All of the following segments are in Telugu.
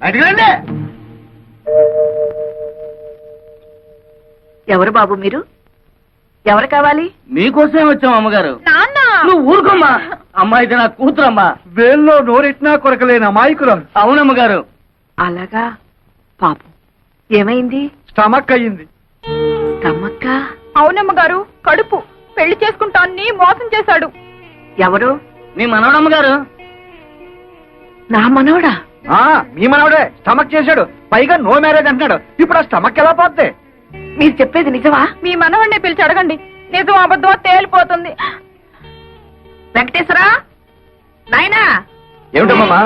అడిగండి. ఎవరు బాబు మీరు? ఎవరు కావాలి? మీకోసమే వచ్చాం అమ్మగారు. నాన్న నువ్వు ఊరుకోమ్మా. అమ్మా ఇది నా కూతురమ్మా. వేల్లో నోరెట్నా కొరకలేని అమాయకురం. అవునమ్మగారు. అలాగా పాపం ఏమైంది? స్టమక్ అయ్యింది. తమ్మక్క అవునమ్మ గారు, కడుపు పెళ్లి చేసుకుంటాన్ని మోసం చేశాడు. ఎవరు? మీ మనవడమ్మగారు. నా మనవడా? మీ మనవడే స్టమక్ చేశాడు. పైగా నో మ్యారేజ్ అంటున్నాడు. ఇప్పుడు ఆ స్టమక్ ఎలా పోద్ది? మీరు చెప్పేది నిజమా? మీ మనవడిని పిలిచి అడగండి, నిజం అబద్ధం తేలిపోతుంది. వెంకటేశ్వరా, నాయనా ఏమిటమ్మా?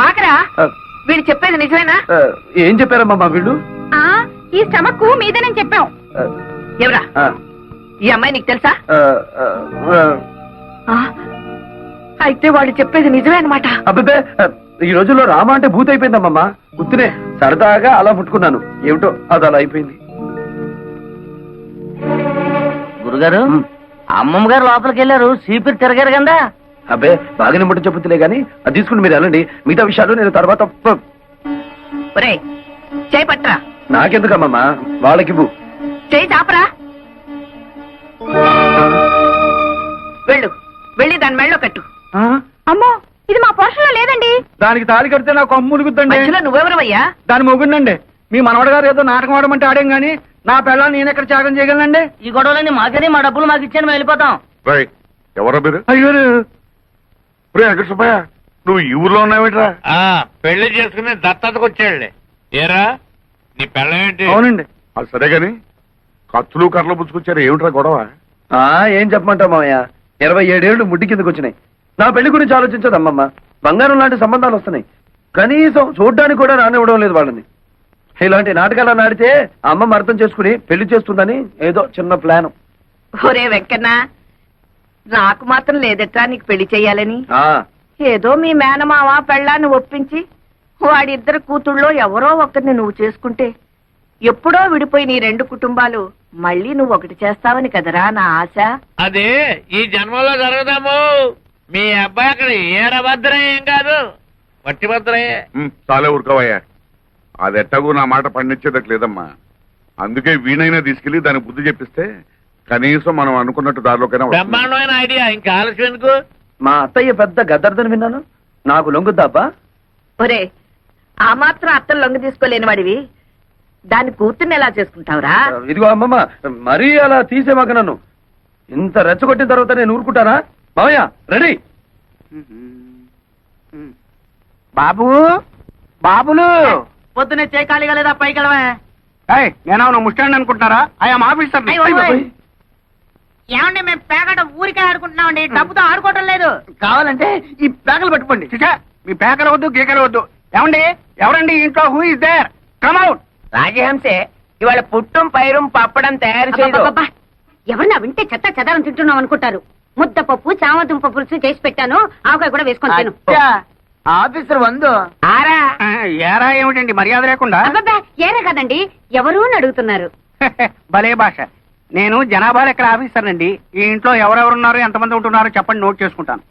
ఆకరా, వీడు చెప్పేది నిజమేనా? ఏం చెప్పారమ్మా వీళ్ళు? ఈ స్టమక్ మీదేనని చెప్పాం. ఎవరా ఈ అమ్మాయి? నీకు తెలుసా? అయితే వాళ్ళు చెప్పేది నిజమే అనమాట. అబ్బే, ఈ రోజుల్లో రామ అంటే భూత అయిపోయిందమ్మా. గుర్తునే సరదాగా అలా ముట్టుకున్నాను. ఏమిటో అది అలా అయిపోయింది. గురుగారు, అమ్మమ్మ గారు లోపలికి వెళ్ళారు. సీపీరు తిరగారు కదా. అబ్బే, బాగానే ముట్ట చెప్పుతులే గాని అది తీసుకుని మీరు వెళ్ళండి. మిగతా విషయాలు నేను తర్వాత. ఒరే చేయి పట్టరా. నాకెందుకమ్మా, వాళ్ళకివ్వు. చేయి చాపరా. వెళ్ళు, వెళ్ళి దాని మెళ్ళో కట్టు. అమ్మో, ఇది మా పోషణలో లేదండి. దానికి తాళి కడితే నాకు అమ్ము ములుగుద్దండి. మధ్యలో నువ్వెవరవయ్యా? దాని మొగుండండి. మీ మనవడ గారు ఏదో నాటకం ఆడమంటే ఆడేం గాని నా పిల్లలు నేను ఎక్కడ త్యాగం చేయగలనండి? ఈ గొడవలన్నీ మాకని, మా డబ్బులు మాకు ఇచ్చాను, మేము వెళ్ళిపోతాం. ఎవరో మీరు? అయ్యో వెంకట సుబ్బయ్య, నువ్వు ఈ ఊర్లో ఉన్నావేట్రా? పెళ్లి చేసుకుని దత్తతకు వచ్చాడులే. ఏరా నీ పెళ్ళమేంటి? అవునండి. అది సరే గాని కత్తులు కర్రలు పుచ్చుకొచ్చారు. ఏమిట్రా గొడవ? ఏం చెప్పమంటావు మామయ్య, 27 ఏళ్లు ముడ్డి కిందకు వచ్చినాయి. నా పెళ్లి గురించి ఆలోచించదు అమ్మమ్మ. బంగారం లాంటి సంబంధాలు వస్తున్నాయి, కనీసం చూడ్డానికి కూడా రానివ్వడం లేదు వాళ్ళని. ఇలాంటి నాటకాలు ఆడితే అమ్మమ్మ అర్థం చేసుకుని పెళ్లి చేస్తుందని ఏదో చిన్న ప్లాన్. ఒరే వెంకన్న, నాకు మాత్రం లేదట్రా నీకు పెళ్లి చెయ్యాలని. ఏదో మీ మేనమావ పెళ్ళాన్ని ఒప్పించి వాడిద్దరు కూతుళ్ళో ఎవరో ఒకరిని నువ్వు చేసుకుంటే ఎప్పుడో విడిపోయి నీ 2 కుటుంబాలు మళ్ళీ నువ్వు ఒకటి చేస్తావని కదరా నా ఆశ. అదే ఈ జన్మలో జరగదాము. మీ అబ్బాయి అక్కడ ఏడభద్రం ఏం కాదు, వట్టి భద్రయే. చాలే ఊరుకోవయ్యా. అది ఎట్టగూ నా మాట పండించేదట్ లేదమ్మా. అందుకే వీణైనా తీసుకెళ్లి దాని బుద్ధి చెప్పిస్తే కనీసం మనం అనుకున్నట్టు దారిలోకైనా వస్తుంది. బ్రహ్మాండమైన ఐడియా. ఇంకా ఆలస్యం ఎందుకు? మా అత్తయ్య పెద్ద గద్దర్దని విన్నాను. నాకు లొంగుద్దాబ్బా? ఒరే, ఆ మాత్రం అత్తలు లొంగ తీసుకోలేని వాడివి దాన్ని కూతుర్ని ఎలా చేసుకుంటావురా? ఇదిగో అమ్మమ్మ, మరీ అలా తీసేమాక నన్ను. ఇంత రెచ్చగొట్టిన తర్వాత నేను ఊరుకుంటానా? మామయ్య రెడీ. బాబు, బాబులు పొద్దునే చేకాలిగా లేదా పైకి వెళ్ళవే. నేను ముస్టాండ్ అనుకుంటున్నారా? I'm officer. ఏమండి, మేము పేకట ఊరికే ఆడుకుంటున్నామండి, డబ్బుతో ఆడుకోవటం లేదు. కావాలంటే ఈ పేకలు పట్టుకోండి. మీ పేకలు వద్దు, గీకలు వద్దు. ఏమండి, ఎవరండి ఇంట్లో? Who is there? Come out. రాజహంసే ఇవాళ పుట్టం పైరం పప్పడం తయారు చేయదు. ఎవరన్నా వింటే చెత్త చెదారం తింటున్నాం అనుకుంటారు. ముద్దపప్పు, చామదుంప పులుసు చేసి పెట్టాను, ఆవకాయ కూడా వేసుకొని తిను. ఆఫీసర్ వందు ఆరా. ఏరా ఏమిటండి మర్యాద లేకుండా? అబ్బబ్బా, ఏరే కదండి, ఎవరు అని అడుగుతున్నారు. భలే భాష. నేను జనాభా లెక్కల ఆఫీసర్ అండి. ఈ ఇంట్లో ఎవరెవరున్నారు, ఎంతమంది ఉంటున్నారో చెప్పండి, నోట్ చేసుకుంటాను.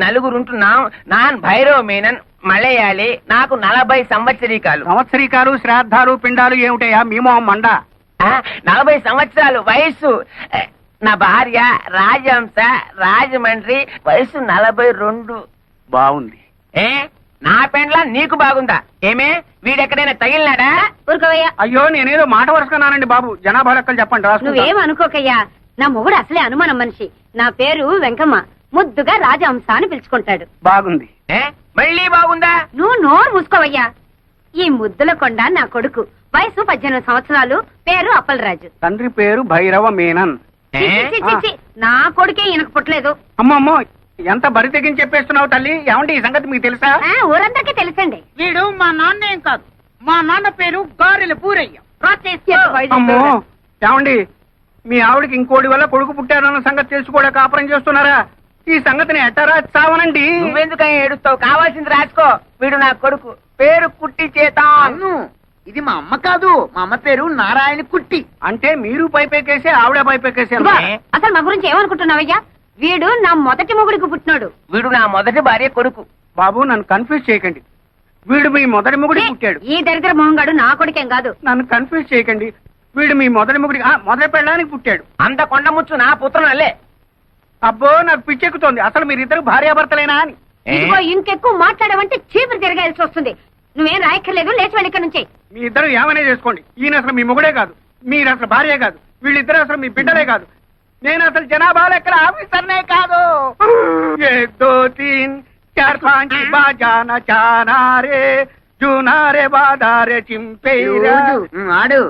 నలుగురుంటున్నాం. నాన్ భైరవ్ మీనన్, మలయాళి. నాకు 40 సంవత్సరీకాలు. సంవత్సరీకాలు, శ్రాద్ధాలు, పిండాలు ఏమిటయా మీ మొహం మండ? 40 సంవత్సరాలు వయస్సు. నా భార్య రాజహంస, రాజమండ్రి, వయసు 42. బాగుంది. నా పెండ్లా నీకు బాగుందా? ఏమే, వీడెక్కడైనా తగిలినాడా? ఊరుకోవయ్యా. అయ్యో, నేనేదో మాట వరుసకున్నానండి బాబు. జనాభా లెక్కలు చెప్పండి, రాసుకుంటా. నువ్వేం అనుకోకయ్యా, నా మొగుడు అసలే అనుమానం మనిషి. నా పేరు వెంకమ్మ, ముద్దుగా రాజహంస అని పిలుచుకుంటాడు. బాగుంది. మళ్ళీ బాగుందా? నువ్వు నోరు మూసుకోవయ్యా. ఈ ముద్దుల కొండ నా కొడుకు, వయసు 18 సంవత్సరాలు, పేరు అప్పలరాజు. తండ్రి పేరు భైరవ మీనన్. చి, చి, చి, చి, నా కొడుకే ఈయనకు పుట్టలేదు. అమ్మమ్మో, ఎంత బరి తెగించి చెప్పేస్తున్నావు తల్లి. ఏమండి, ఈ సంగతి మీకు తెలుసా? ఊరందరికీ తెలుసండి. వీడు మా నాన్న ఏం కాదు. మా నాన్న పేరు గారెల పూరయ్య. అమ్మో, ఏమండి, మీ ఆవిడకి ఇంకోటి వల్ల కొడుకు పుట్టారన్న సంగతి తెలుసుకోలే కాపురం చేస్తున్నారా? ఈ సంగతిని ఎట్టారా చావనండి. నువ్వెందుకని ఏడుస్తావు? కావాల్సింది రాసుకో. వీడు నా కొడుకు, పేరు కుట్టి చేత. ఇది మా అమ్మ కాదు, మా అమ్మ పేరు నారాయణ కుట్టి. అంటే మీరు పైపెక్కేసి ఆవిడ పైపెక్కేసి. అసలు మా గురించి ఏమనుకుంటున్నావయ్యా? వీడు నా మొదటి మొగుడికి పుట్టినాడు. వీడు నా మొదటి భార్య కొడుకు. బాబు నన్ను కన్ఫ్యూజ్ చేయకండి. వీడు మీ మొదటి మొగుడి పుట్టాడు. ఈ దరిద్ర మొహంగాడు నా కొడుకేం కాదు. నన్ను కన్ఫ్యూజ్ చేయకండి. వీడు మీ మొదటి మొగుడి మొదటి పెళ్ళడానికి పుట్టాడు. అంత కొండ ముచ్చు నా పుత్రనల్లే. అబ్బో నాకు పిచ్చెక్కుతోంది. అసలు మీరిద్దరు భార్యాభర్తలేనా అని. ఇదిగో ఇంకెక్కువ మాట్లాడమంటే చీపురు తిరగాల్సి వస్తుంది. నువ్వేం రాయక్కర్లేదు, లేచి వెళ్ళి ఇక్కడ నుంచి. మీ ఇద్దరు ఏమైనా చేసుకోండి. ఈయన అసలు మీ మొగుడే కాదు, మీరు అసలు భార్య కాదు, వీళ్ళిద్దరు అసలు మీ బిడ్డలే కాదు. నేను అసలు జనాభా లెక్కల ఆఫీసర్నే కాదు. 1 2 3 4 5 బాజానా చానారే జూనారే బాదారే చింపేరా. ఆడు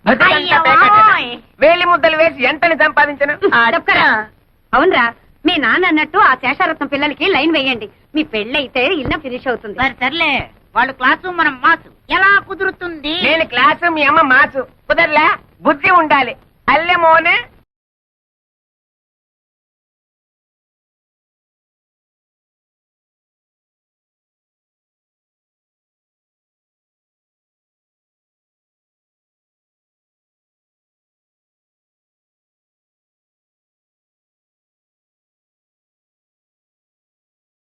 అయ్యో, ఓయ్. వేలి ముద్దలు వేసి ఎంతని సంపాదించను. తప్పకరా. అవునరా, మీ నాన్న అన్నట్టు ఆ శేషారత్నం పిల్లలకి లైన్ వేయండి. మీ పెళ్ళైతే ఇల్లు ఫినిష్ అవుతుంది. సర్లే, వాళ్ళు క్లాసు మనం మాసు ఎలా కుదురుతుంది? నేను క్లాసు, మీ అమ్మ మాసు. కుదరలే, బుద్ధి ఉండాలి. అల్లె మోనే